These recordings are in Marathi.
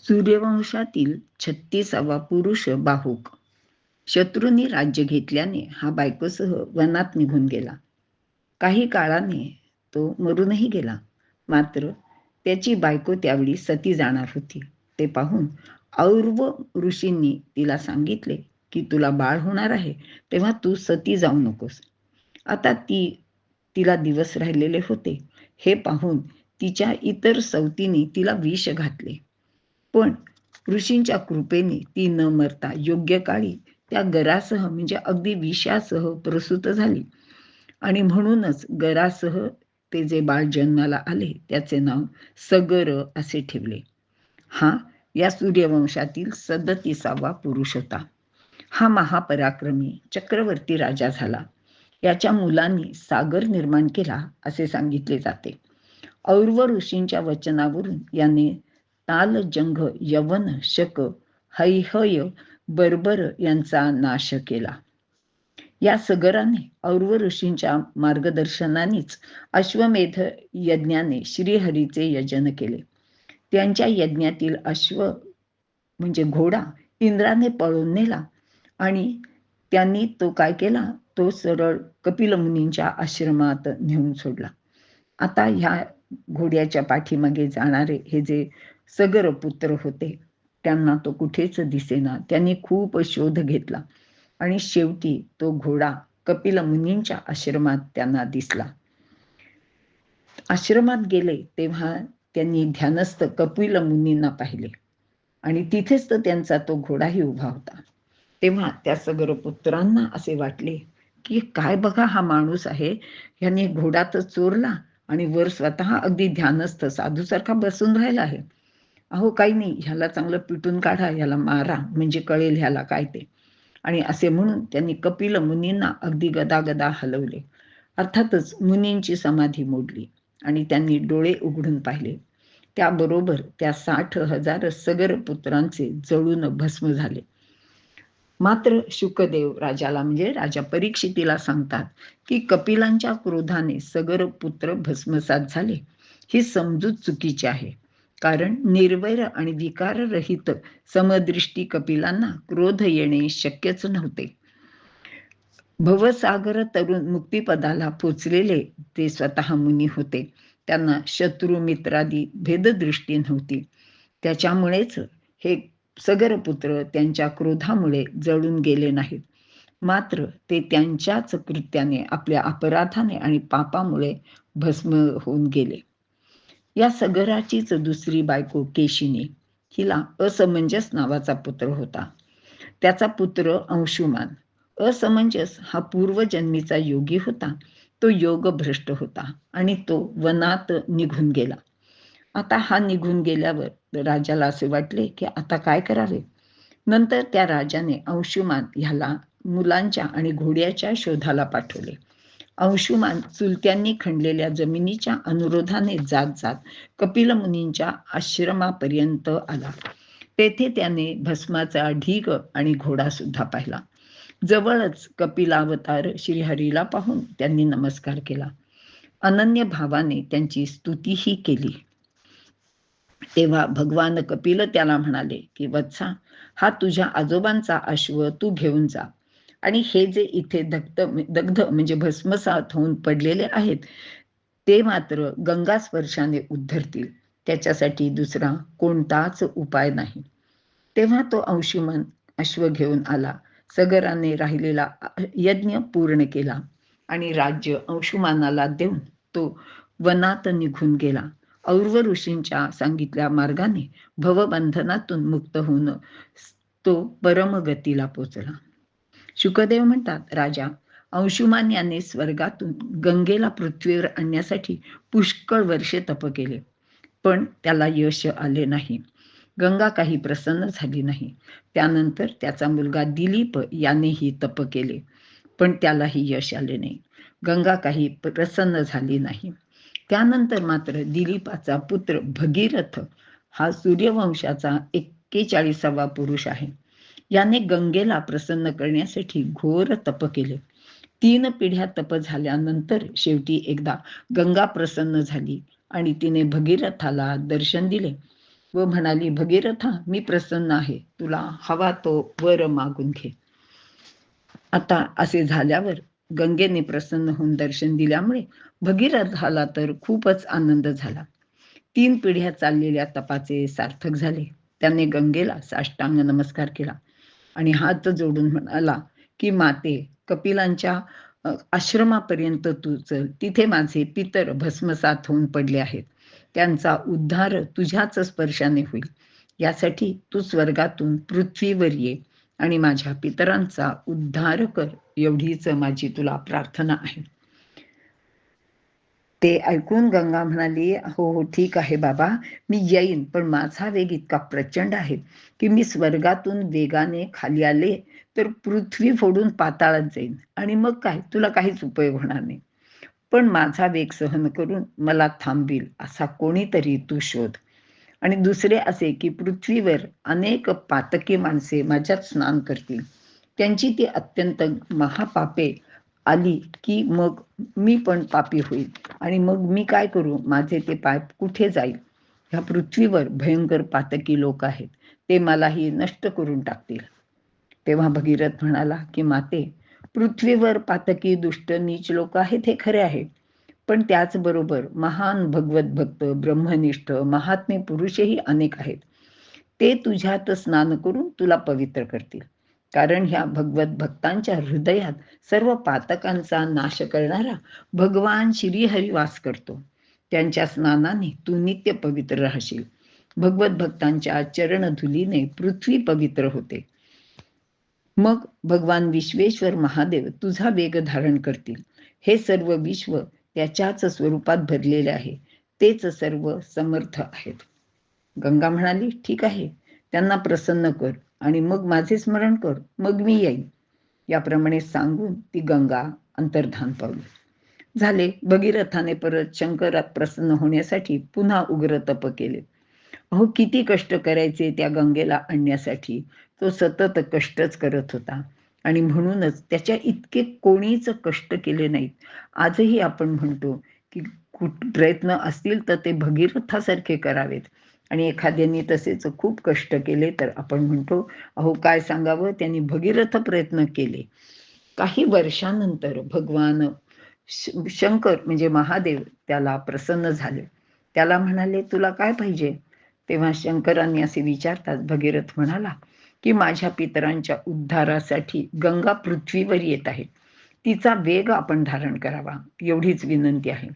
सूर्यवंशातील 36वा पुरुष बाहुक. शत्रूंनी राज्य घेतल्याने हा बायकोसह वनात निघून गेला. काही काळाने तो मरूनही गेला. मात्र त्याची बायको त्यावेळी सती जाणार होती. ते पाहून और्व ऋषींनी तिला सांगितले की तुला बाळ होणार आहे, तेव्हा तू सती जाऊ नकोस. आता तिला दिवस राहिलेले होते. हे पाहून तिच्या इतर सवतींनी तिला विष घातले. पण ऋषींच्या कृपेने ती न मरता योग्य काळी त्या गरासह म्हणजे अगदी विषासह प्रसूत झाली. आणि म्हणूनच गरासह ते जे बाळ जन्माला आले त्याचे नाव सगर असे ठेवले. हा या सूर्यवंशातील 37वा पुरुष होता. हा महापराक्रमी चक्रवर्ती राजा झाला. याच्या मुलांनी सागर निर्माण केला असे सांगितले जाते. और्व ऋषींच्या वचनावरून याने ताल, जंघ, यवन, शक, हैहय, बर्बर यांचा नाश केला. या सगराने और्व ऋषींच्या मार्गदर्शनानेच अश्वमेध यज्ञाने श्रीहरीचे यजन केले. त्यांच्या यज्ञातील अश्व म्हणजे घोडा इंद्राने पळवून नेला आणि त्यांनी तो काय केला, तो सरळ कपिल मुनींच्या आश्रमात नेऊन सोडला. आता ह्या घोड्याच्या पाठीमागे जाणारे हे जे सगर पुत्र होते त्यांना तो कुठेच दिसेना. त्यांनी खूप शोध घेतला आणि शेवटी तो घोडा कपिल मुनींच्या आश्रमात त्यांना दिसला. आश्रमात गेले तेव्हा त्यांनी ध्यानस्थ कपिल मुनींना पाहिले आणि तिथेच तर त्यांचा तो घोडाही उभा होता. तेव्हा त्या सगर पुत्रांना असे वाटले की काय बघा, हा माणूस आहे, ह्याने घोडा तर चोरला आणि वर स्वतः अगदी ध्यानस्थ साधूसारखा बसून राहिला आहे. अहो काही नाही, ह्याला चांगलं पिटून काढा, ह्याला मारा, म्हणजे कळेल ह्याला काय ते. आणि असे म्हणून त्यांनी कपिल मुनींना अगदी गदागदा हलवले. अर्थातच मुनींची समाधी मोडली आणि त्यांनी डोळे उघडून पाहिले. त्याबरोबर त्या 60,000 सगर पुत्रांचे जळून भस्म झाले. मात्र शुकदेव राजाला म्हणजे राजा परीक्षितीला सांगतात की कपिलांच्या क्रोधाने सगर पुत्र भस्मसात झाले. ही समजूत चुकीची आहे. कारण निर्वैर आणि विकाररहित समदृष्टी कपिलांना क्रोध येणे शक्यच नव्हते. भवसागर तरुण मुक्तिपदाला पोचलेले ते स्वतः मुनी होते. त्यांना शत्रू मित्रादी भेददृष्टी नव्हती. त्याच्यामुळेच हे सगर पुत्र त्यांच्या क्रोधामुळे जळून गेले नाहीत. मात्र ते त्यांच्याच कृत्याने, आपल्या अपराधाने आणि पापामुळे भस्म होऊन गेले. या सगराचीच दुसरी बायको केशिनी, हिला असमंजस नावाचा पुत्र होता. त्याचा पुत्र अंशुमान. असमंजस हा पूर्वजन्मीचा योगी होता. तो योग भ्रष्ट होता आणि तो वनात निघून गेला. आता हा निघून गेल्यावर राजाला असे वाटले की आता काय करावे. नंतर त्या राजाने अंशुमान ह्याला मुलांच्या आणि घोड्याच्या शोधाला पाठवले. अंशुमान चुलत्यांनी खणलेल्या जमिनीच्या अनुरोधाने जात जात कपिल मुनींच्या आश्रमापर्यंत आला. तेथे त्याने भस्माचा ढीग आणि घोडा सुद्धा पाहिला. जवळच कपिलावतार श्रीहरीला पाहून त्यांनी नमस्कार केला. अनन्य भावाने त्यांची स्तुतीही केली. तेव्हा भगवान कपिल त्याला म्हणाले की वत्सा, हा तुझ्या आजोबांचा अश्व तू घेऊन जा आणि हे जे इथे दग्ध म्हणजे भस्मसात होऊन पडलेले आहेत ते मात्र गंगा स्पर्शाने उद्धरतील. त्याच्यासाठी दुसरा कोणताच उपाय नाही. तेव्हा तो अंशुमन अश्व घेऊन आला. सगराने राहिलेला यज्ञ पूर्ण केला आणि राज्य अंशुमानाला देऊन तो वनात निघून गेला. और्व ऋषींच्या सांगितल्या मार्गाने भवबंधनातून मुक्त होऊन तो परमगतीला पोचला. शुकदेव म्हणतात, राजा, अंशुमान याने स्वर्गातून गंगेला पृथ्वीवर आणण्यासाठी पुष्कळ वर्षे तप केले, पण त्याला यश आले नाही. गंगा काही प्रसन्न झाली नाही. त्यानंतर त्याचा मुलगा दिलीप यानेही तप केले, पण त्यालाही यश आले नाही. गंगा काही प्रसन्न झाली नाही. त्यानंतर मात्र दिलीपाचा पुत्र भगीरथ हा सूर्यवंशाचा 41वा पुरुष आहे. याने गंगेला प्रसन्न करण्यासाठी घोर तप केले. 3 पिढ्या तप झाल्यानंतर शेवटी एकदा गंगा प्रसन्न झाली आणि तिने भगीरथाला दर्शन दिले. व म्हणाली, भगीरथा, मी प्रसन्न आहे, तुला हवा तो वर मागून घे. आता असे झाल्यावर गंगेने प्रसन्न होऊन दर्शन दिल्यामुळे भगीरथाला तर खूपच आनंद झाला. 3 पिढ्या चाललेल्या तपाचे सार्थक झाले. त्याने गंगेला साष्टांग नमस्कार केला आणि हात जोडून म्हणाला, की माते, कपिलांच्या आश्रमापर्यंत तू चल. तिथे माझे पितर भस्मसात होऊन पडले आहेत. त्यांचा उद्धार तुझ्याच स्पर्शाने होईल. यासाठी तू स्वर्गातून पृथ्वीवर ये आणि माझ्या पितरांचा उद्धार कर, एवढीच माझी तुला प्रार्थना आहे. ते ऐकून गंगा म्हणाली, हो हो, ठीक आहे बाबा, मी येईन, पण माझा वेग इतका प्रचंड आहे की मी स्वर्गातून वेगाने खाली आले तर पृथ्वी फोडून पाताळात जाईन आणि मग काय, तुला काहीच उपयोग होणार नाही. पण माझा वेग सहन करून मला थांबवील असा कोणीतरी तू शोध. आणि दुसरे असे की पृथ्वीवर अनेक पातकी माणसे माझ्यात स्नान करतील. त्यांची ती अत्यंत महापापे आली की मग मी पण पापी होईल आणि मग मी काय करू, माझे ते पाप कुठे जाईल. ह्या पृथ्वीवर भयंकर पातकी लोक आहेत, ते मलाही नष्ट करून टाकतील. तेव्हा भगीरथ म्हणाला की माते, पृथ्वीवर पातकी दुष्ट नीच लोक आहेत हे खरे आहे, पण त्याचबरोबर महान भगवत भक्त, ब्रह्मनिष्ठ, महात्मे पुरुषही अनेक आहेत. ते तुझ्यात स्नान करून तुला पवित्र करतील. कारण ह्या भगवत भक्तांच्या हृदयात सर्व पातकांचा नाश करणारा भगवान श्रीहरी वास करतो. त्यांच्या स्नानाने तू नित्य पवित्र राहशील. भगवत भक्तांच्या चरणधुलीने पृथ्वी पवित्र होते. मग भगवान विश्वेश्वर महादेव तुझा वेग धारण करतील. हे सर्व विश्व त्याच्याच स्वरूपात भरलेले आहे. तेच सर्व समर्थ आहेत. गंगा म्हणाली, ठीक आहे, त्यांना प्रसन्न कर आणि मग माझे स्मरण कर, मग मी येईन. याप्रमाणे सांगून ती गंगा अंतर्धान पावली. झाले. भगीरथाने परत शंकरात प्रसन्न होण्यासाठी पुन्हा उग्र तप केले. अहो, किती कष्ट करायचे त्या गंगेला आणण्यासाठी. तो सतत कष्टच करत होता आणि म्हणूनच त्याच्या इतके कोणीच कष्ट केले नाहीत. आजही आपण म्हणतो की प्रयत्न असतील तर ते भगीरथासारखे करावेत आणि एखाद्याने तसेच खूप कष्ट केले तर आपण म्हणतो, अहो काय सांगावं, त्यांनी भगीरथ प्रयत्न केले. काही वर्षानंतर भगवान शंकर म्हणजे महादेव त्याला प्रसन्न झाले. त्याला म्हणाले, तुला काय पाहिजे. तेव्हा शंकरांनी असे विचारतात भगीरथ म्हणाला की माझ्या पितरांच्या उद्धारासाठी गंगा पृथ्वीवर येत आहे, तिचा वेग आपण धारण करावा, एवढीच विनंती आहे.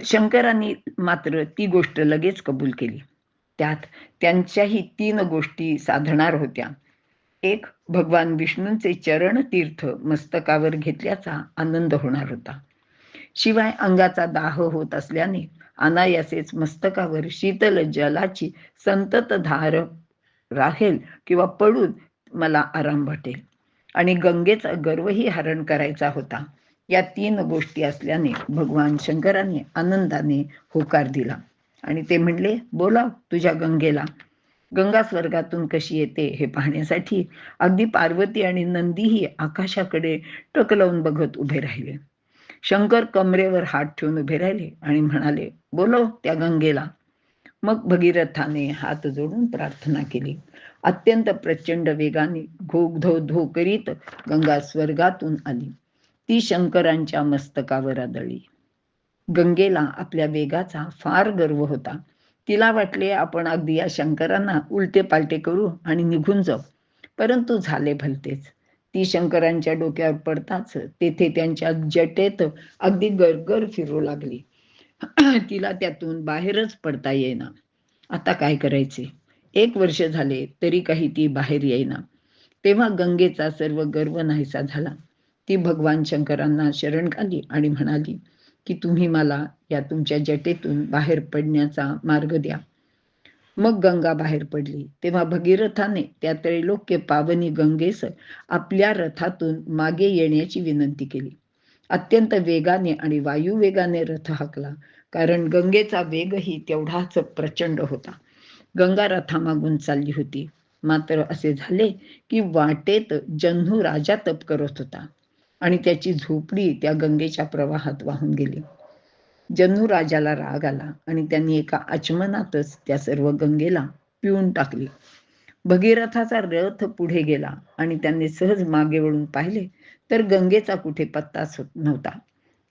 शंकरांनी मात्र ती गोष्ट लगेच कबूल केली. त्यात त्यांच्याही 3 गोष्टी साधणार होत्या. एक, भगवान विष्णूंचे चरण तीर्थ मस्तकावर घेतल्याचा आनंद होणार होता. शिवाय अंगाचा दाह होत असल्याने अनायासेच मस्तकावर शीतल जलाची संतत धार राहील किंवा पडून मला आराम वाटेल. आणि गंगेचा गर्वही हरण करायचा होता. या 3 गोष्टी असल्याने भगवान शंकरांनी आनंदाने होकार दिला आणि ते म्हणले, बोलाव तुझ्या गंगेला. गंगा स्वर्गातून कशी येते हे पाहण्यासाठी अगदी पार्वती आणि नंदीही आकाशाकडे टक लावून बघत उभे राहिले. शंकर कमरेवर हात ठेवून उभे राहिले आणि म्हणाले, बोलव त्या गंगेला. मग भगीरथाने हात जोडून प्रार्थना केली. अत्यंत प्रचंड वेगाने घोघ धो करीत गंगा स्वर्गातून आली. ती शंकरांच्या मस्तकावर आदळली. गंगेला आपल्या वेगाचा फार गर्व होता. तिला वाटले आपण अगदी या शंकरांना उलटे पालटे करू आणि निघून जाऊ. परंतु झाले भलतेच. ती शंकरांच्या डोक्यावर पडताच तेथे त्यांच्या जटेत अगदी गरगर फिरू लागली. तिला त्यातून बाहेरच पडता येईना. आता काय करायचे. 1 वर्ष झाले तरी काही ती बाहेर येईना. तेव्हा गंगेचा सर्व गर्व नाहीसा झाला. ती भगवान शंकरांना शरण आली आणि म्हणाली की तुम्ही मला या तुमच्या जटेतून बाहेर पडण्याचा मार्ग द्या. मग गंगा बाहेर पडली. तेव्हा भगीरथाने त्या त्रैलोक्य पावनी गंगेस आपल्या रथातून मागे येण्याची विनंती केली. अत्यंत वेगाने आणि वायुवेगाने रथ हाकला, कारण गंगेचा वेगही तेवढाच प्रचंड होता. गंगा रथामागून चालली होती. मात्र असे झाले की वाटेत जन्हू राजा तप करत होता आणि त्याची झोपडी त्या गंगेच्या प्रवाहात वाहून गेली. जन्नू राजाला राग आला आणि त्यांनी एका आचमनातच त्या सर्व गंगेला पिऊन टाकली. भगीरथाचा रथ पुढे गेला आणि त्यांनी सहज मागे वळून पाहिले तर गंगेचा कुठे पत्ताच नव्हता.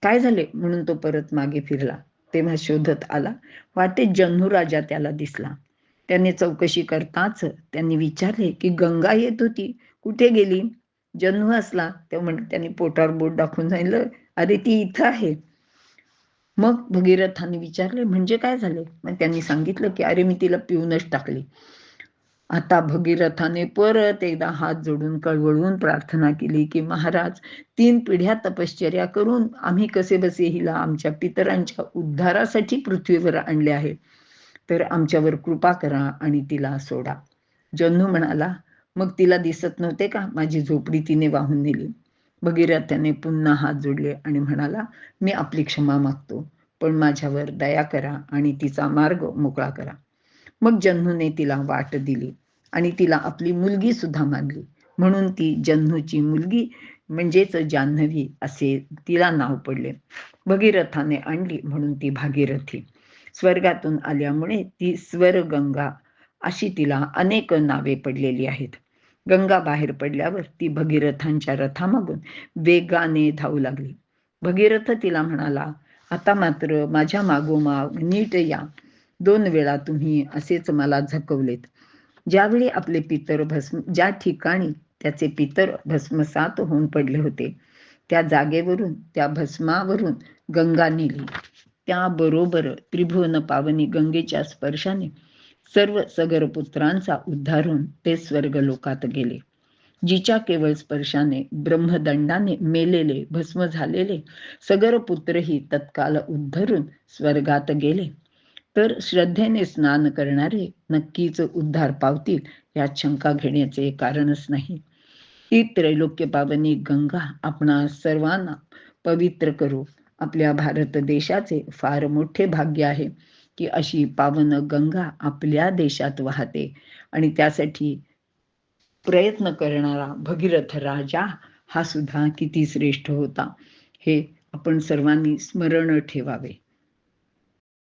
काय झाले म्हणून तो परत मागे फिरला. तेव्हा शोधत आला. वाटेत जन्नू राजा त्याला दिसला. त्याने चौकशी करताच त्यांनी विचारले की गंगा येत होती, कुठे गेली? जन्नू असला तेव्हा त्यांनी पोटावर बोट दाखवून सांगितलं, अरे ती इथं आहे. मग भगीरथाने विचारले, म्हणजे काय झाले? मग त्यांनी सांगितलं की अरे मी तिला पिऊनच टाकली. आता भगीरथाने परत एकदा हात जोडून कळवळून प्रार्थना केली की महाराज, 3 पिढ्या तपश्चर्या करून आम्ही कसेबसे हिला आमच्या पितरांच्या उद्धारासाठी पृथ्वीवर आणले आहे, तर आमच्यावर कृपा करा आणि तिला सोडा. जन्नू म्हणाला, मग तिला दिसत नव्हते का? माझी झोपडी तिने वाहून नेली. भगीरथाने पुन्हा हात जोडले आणि म्हणाला, मी आपली क्षमा मागतो, पण माझ्यावर दया करा आणि तिचा मार्ग मोकळा करा. मग जन्नूने तिला वाट दिली आणि तिला आपली मुलगी सुद्धा मानली. म्हणून ती जन्नूची मुलगी म्हणजेच जान्हवी असे तिला नाव पडले. भगीरथाने आणली म्हणून ती भागीरथी. स्वर्गातून आल्यामुळे ती स्वरगंगा अशी तिला अनेक नावे पडलेली आहेत. गंगा बाहेर पडल्यावर ती भगीरथांच्या रथामागून वेगाने धावू लागली. भगीरथ तिला म्हणाला, आता मात्र माझ्या मागोमाग नीट या. 2 वेळा तुम्ही असेच मला झकवलेत. ज्यावेळी आपले पितर ज्या ठिकाणी त्याचे पितर भस्मसात होऊन पडले होते, त्या जागेवरून त्या भस्मावरून गंगा नेली. त्याबरोबर त्रिभुवन पावनी गंगेच्या स्पर्शाने सर्व सगर पुत्रांचा उद्धार होऊन ते स्वर्गलोकात गेले. जिच्या केवळ स्पर्शाने ब्रह्मदंडाने मेलेले भस्म झालेले सगर पुत्रही तत्काल उद्धरून स्वर्गात गेले, तर श्रद्धेने स्नान करणारे नक्कीच उद्धार पावतील यात शंका घेण्याचे कारणच नाही. ती त्रैलोक्य पावनी गंगा आपणा सर्वांना पवित्र करू. आपल्या भारत देशाचे फार मोठे भाग्य आहे की अशी पावन गंगा आपल्या देशात वाहते आणि त्यासाठी प्रयत्न करणारा भगीरथ राजा हा सुद्धा किती श्रेष्ठ होता, हे आपण सर्वांनी स्मरण ठेवावे.